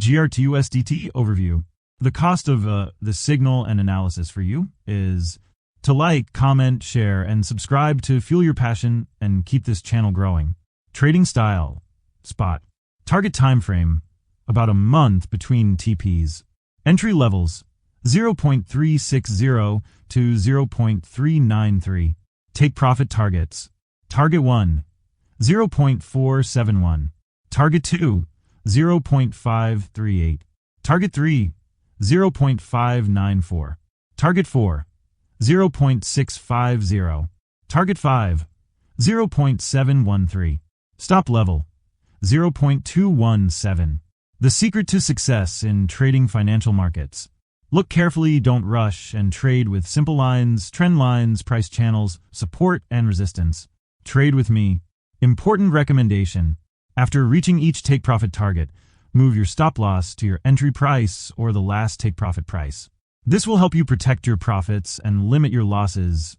GRT USDT Overview. The cost of the signal and analysis for you is to like, comment, share, and subscribe to fuel your passion and keep this channel growing. Trading style, spot. Target time frame, about a month between TPs. Entry levels, 0.360 to 0.393. Take profit targets. Target 1, 0.471. Target 2, 0.538. Target 3, 0.594. Target 4, 0.650. Target 5, 0.713. Stop level, 0.217. The secret to success in trading financial markets. Look carefully, don't rush, and trade with simple lines, trend lines, price channels, support, and resistance. Trade with me. Important recommendation. After reaching each take-profit target, move your stop-loss to your entry price or the last take-profit price. This will help you protect your profits and limit your losses.